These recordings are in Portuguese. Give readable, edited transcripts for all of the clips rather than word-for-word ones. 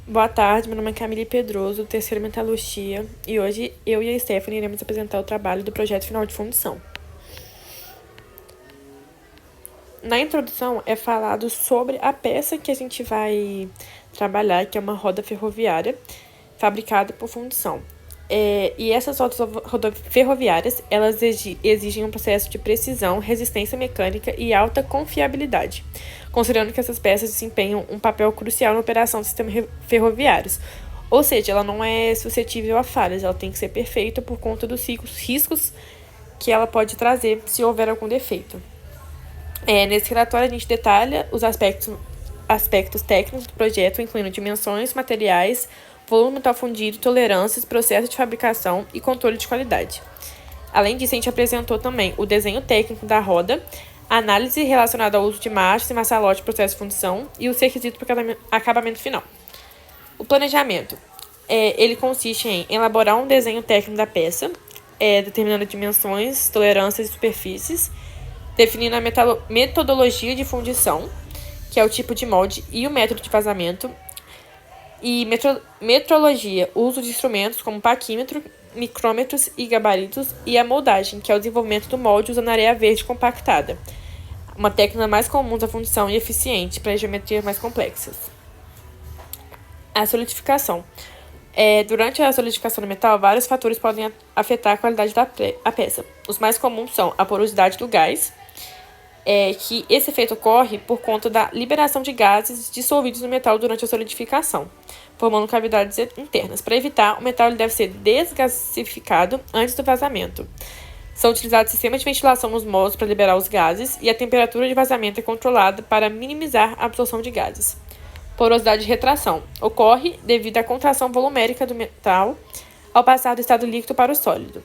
Boa tarde, meu nome é Camille Pedroso, do terceiro Metalurgia, e hoje eu e a Stephanie iremos apresentar o trabalho do projeto final de fundição. Na introdução é falado sobre a peça que a gente vai trabalhar, que é uma roda ferroviária fabricada por fundição. E essas rodas ferroviárias, elas exigem um processo de precisão, resistência mecânica e alta confiabilidade, considerando que essas peças desempenham um papel crucial na operação dos sistemas ferroviários. Ou seja, ela não é suscetível a falhas, ela tem que ser perfeita por conta dos riscos que ela pode trazer se houver algum defeito. Nesse relatório a gente detalha os aspectos técnicos do projeto, incluindo dimensões, materiais, volume metal fundido, tolerâncias, processo de fabricação e controle de qualidade. Além disso, a gente apresentou também o desenho técnico da roda, análise relacionada ao uso de marchas e maçalote no processo de fundição e os requisitos para o acabamento final. O planejamento. Ele consiste em elaborar um desenho técnico da peça, determinando dimensões, tolerâncias e superfícies, definindo a metodologia de fundição, que é o tipo de molde e o método de vazamento, e metrologia, uso de instrumentos como paquímetro, micrômetros e gabaritos, e a moldagem, que é o desenvolvimento do molde usando areia verde compactada, uma técnica mais comum da fundição e eficiente para geometrias mais complexas. A solidificação. Durante a solidificação do metal, vários fatores podem afetar a qualidade da peça. Os mais comuns são a porosidade do gás, que esse efeito ocorre por conta da liberação de gases dissolvidos no metal durante a solidificação, formando cavidades internas. Para evitar, o metal deve ser desgasificado antes do vazamento. São utilizados sistemas de ventilação nos moldes para liberar os gases e a temperatura de vazamento é controlada para minimizar a absorção de gases. Porosidade de retração. Ocorre devido à contração volumérica do metal ao passar do estado líquido para o sólido.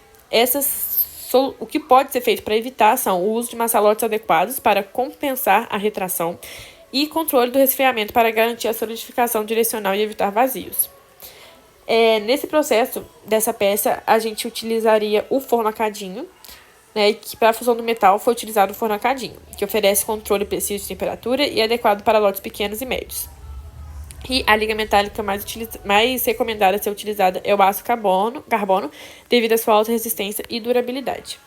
O que pode ser feito para evitar são o uso de maçalotes adequados para compensar a retração e controle do resfriamento para garantir a solidificação direcional e evitar vazios. Nesse processo dessa peça, a gente utilizaria o forno a cadinho, que para a fusão do metal foi utilizado o forno a cadinho, que oferece controle preciso de temperatura e adequado para lotes pequenos e médios. E a liga metálica mais recomendada a ser utilizada é o aço carbono, devido à sua alta resistência e durabilidade.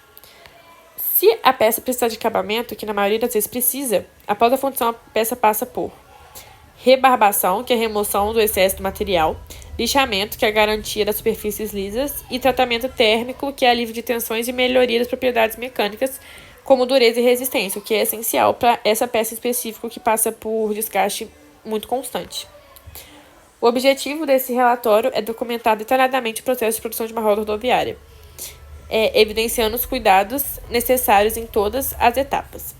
Se a peça precisar de acabamento, que na maioria das vezes precisa, após a fundição a peça passa por rebarbação, que é a remoção do excesso do material, lixamento, que é a garantia das superfícies lisas, e tratamento térmico, que é alívio de tensões e melhoria das propriedades mecânicas, como dureza e resistência, o que é essencial para essa peça específica que passa por desgaste muito constante. O objetivo desse relatório é documentar detalhadamente o processo de produção de uma roda rodoviária, evidenciando os cuidados necessários em todas as etapas.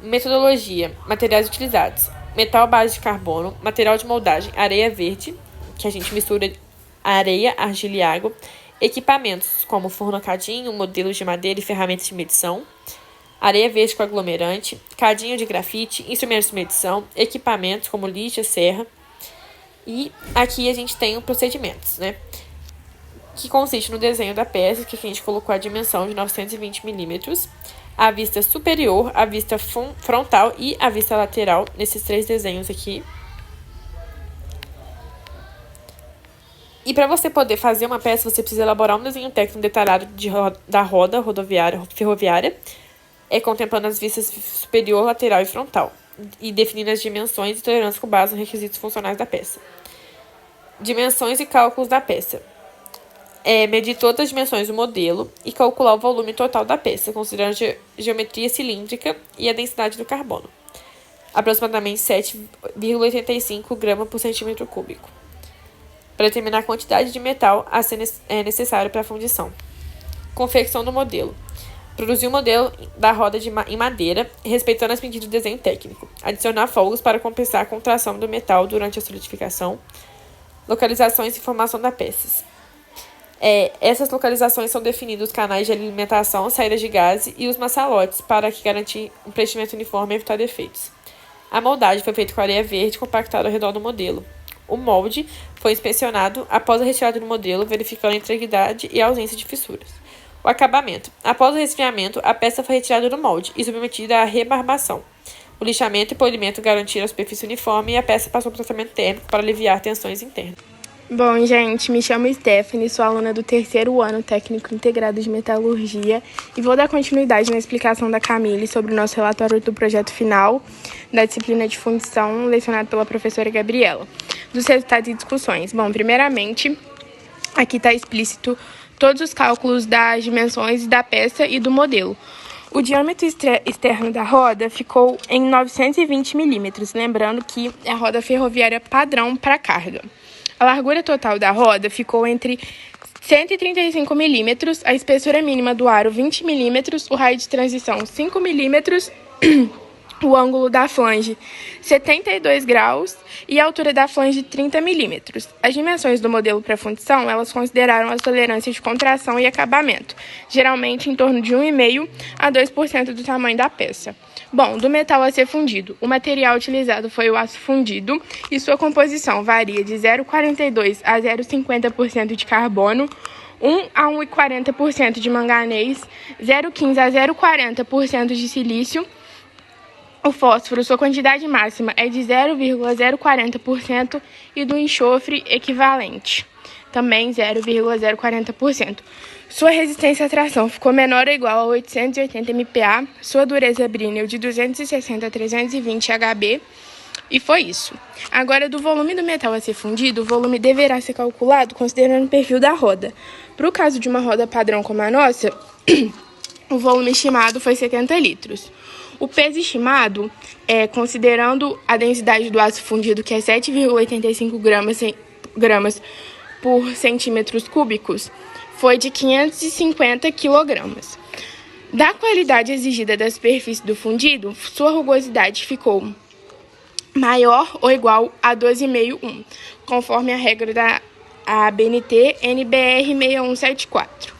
Metodologia, materiais utilizados: metal à base de carbono, material de moldagem, areia verde, que a gente mistura areia, argila e água, equipamentos como forno a cadinho, modelos de madeira e ferramentas de medição, areia verde com aglomerante, cadinho de grafite, instrumentos de medição, equipamentos como lixa, serra. E aqui a gente tem os procedimentos, que consiste no desenho da peça, que a gente colocou a dimensão de 920 milímetros, a vista superior, a vista frontal e a vista lateral, nesses 3 desenhos aqui. E para você poder fazer uma peça, você precisa elaborar um desenho técnico detalhado da roda ferroviária, contemplando as vistas superior, lateral e frontal, e definindo as dimensões e tolerâncias com base nos requisitos funcionais da peça. Dimensões e cálculos da peça. Medir todas as dimensões do modelo e calcular o volume total da peça, considerando a geometria cilíndrica e a densidade do carbono. Aproximadamente 7,85 gramas por centímetro cúbico. Para determinar a quantidade de metal a ser necessário para a fundição. Confecção do modelo. Produzir um modelo da roda em madeira, respeitando as medidas do desenho técnico. Adicionar folgas para compensar a contração do metal durante a solidificação. Localizações e formação das peças. Essas localizações são definidos os canais de alimentação, saídas de gás e os maçalotes para garantir um preenchimento uniforme e evitar defeitos. A moldagem foi feita com areia verde compactada ao redor do modelo. O molde foi inspecionado após a retirada do modelo, verificando a integridade e a ausência de fissuras. O acabamento. Após o resfriamento, a peça foi retirada do molde e submetida à rebarbação, O lixamento e polimento garantiram a superfície uniforme e a peça passou por tratamento térmico para aliviar tensões internas. Bom, gente, me chamo Stephanie, sou aluna do 3º ano técnico integrado de metalurgia e vou dar continuidade na explicação da Camille sobre o nosso relatório do projeto final da disciplina de fundição lecionado pela professora Gabriela, dos resultados e discussões. Bom, primeiramente, aqui está explícito todos os cálculos das dimensões da peça e do modelo. O diâmetro externo da roda ficou em 920 milímetros, lembrando que é a roda ferroviária padrão para carga. A largura total da roda ficou entre 135 milímetros, a espessura mínima do aro 20 milímetros, o raio de transição 5 milímetros, o ângulo da flange 72 graus e a altura da flange 30 milímetros. As dimensões do modelo para fundição, elas consideraram as tolerâncias de contração e acabamento, geralmente em torno de 1,5% a 2% do tamanho da peça. Bom, do metal a ser fundido, o material utilizado foi o aço fundido e sua composição varia de 0,42% a 0,50% de carbono, 1 a 1,40% de manganês, 0,15% a 0,40% de silício. O fósforo, sua quantidade máxima é de 0,040% e do enxofre equivalente, também 0,040%. Sua resistência à tração ficou menor ou igual a 880 MPa, sua dureza Brinell de 260 a 320 HB, e foi isso. Agora, do volume do metal a ser fundido, o volume deverá ser calculado considerando o perfil da roda. Para o caso de uma roda padrão como a nossa, o volume estimado foi 70 litros. O peso estimado, considerando a densidade do aço fundido, que é 7,85 gramas por centímetros cúbicos, foi de 550 quilogramas. Da qualidade exigida da superfície do fundido, sua rugosidade ficou maior ou igual a 12,5-1, conforme a regra da ABNT NBR 6174.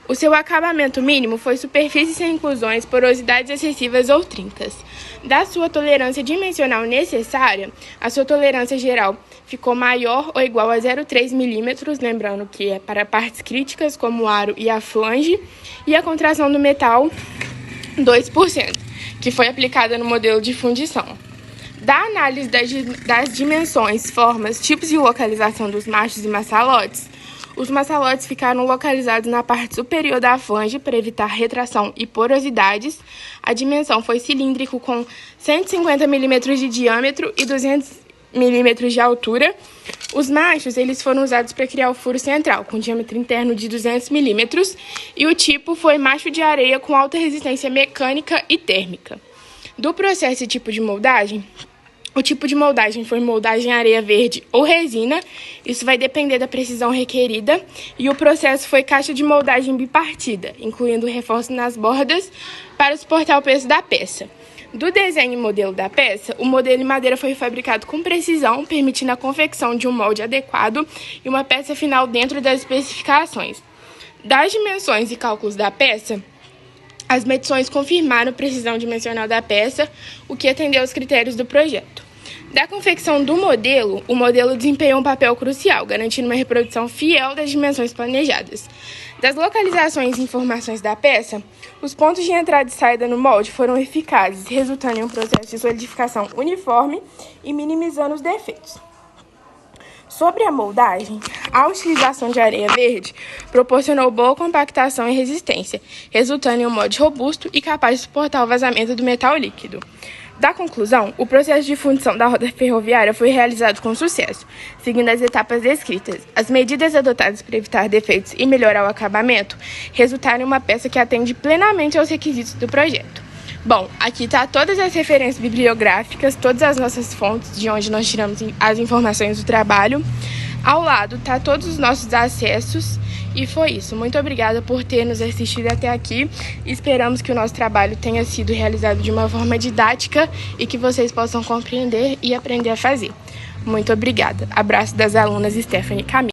O seu acabamento mínimo foi superfície sem inclusões, porosidades excessivas ou trincas. Da sua tolerância dimensional necessária, a sua tolerância geral ficou maior ou igual a 0,3 milímetros, lembrando que é para partes críticas como o aro e a flange, e a contração do metal 2%, que foi aplicada no modelo de fundição. Da análise das dimensões, formas, tipos e localização dos machos e maçalotes, os maçalotes ficaram localizados na parte superior da flange para evitar retração e porosidades. A dimensão foi cilíndrico com 150 mm de diâmetro e 200 mm de altura. Os machos eles foram usados para criar o furo central, com diâmetro interno de 200 mm, e o tipo foi macho de areia com alta resistência mecânica e térmica. Do processo e tipo de moldagem, o tipo de moldagem foi moldagem areia verde ou resina, isso vai depender da precisão requerida, e o processo foi caixa de moldagem bipartida, incluindo reforço nas bordas para suportar o peso da peça. Do desenho e modelo da peça, o modelo em madeira foi fabricado com precisão, permitindo a confecção de um molde adequado e uma peça final dentro das especificações. Das dimensões e cálculos da peça, as medições confirmaram a precisão dimensional da peça, o que atendeu aos critérios do projeto. Da confecção do modelo, o modelo desempenhou um papel crucial, garantindo uma reprodução fiel das dimensões planejadas. Das localizações e informações da peça, os pontos de entrada e saída no molde foram eficazes, resultando em um processo de solidificação uniforme e minimizando os defeitos. Sobre a moldagem, a utilização de areia verde proporcionou boa compactação e resistência, resultando em um molde robusto e capaz de suportar o vazamento do metal líquido. Da conclusão, o processo de fundição da roda ferroviária foi realizado com sucesso, seguindo as etapas descritas. As medidas adotadas para evitar defeitos e melhorar o acabamento resultaram em uma peça que atende plenamente aos requisitos do projeto. Bom, aqui está todas as referências bibliográficas, todas as nossas fontes de onde nós tiramos as informações do trabalho. Ao lado está todos os nossos acessos. E foi isso. Muito obrigada por ter nos assistido até aqui. Esperamos que o nosso trabalho tenha sido realizado de uma forma didática e que vocês possam compreender e aprender a fazer. Muito obrigada. Abraço das alunas Stephanie e Camille.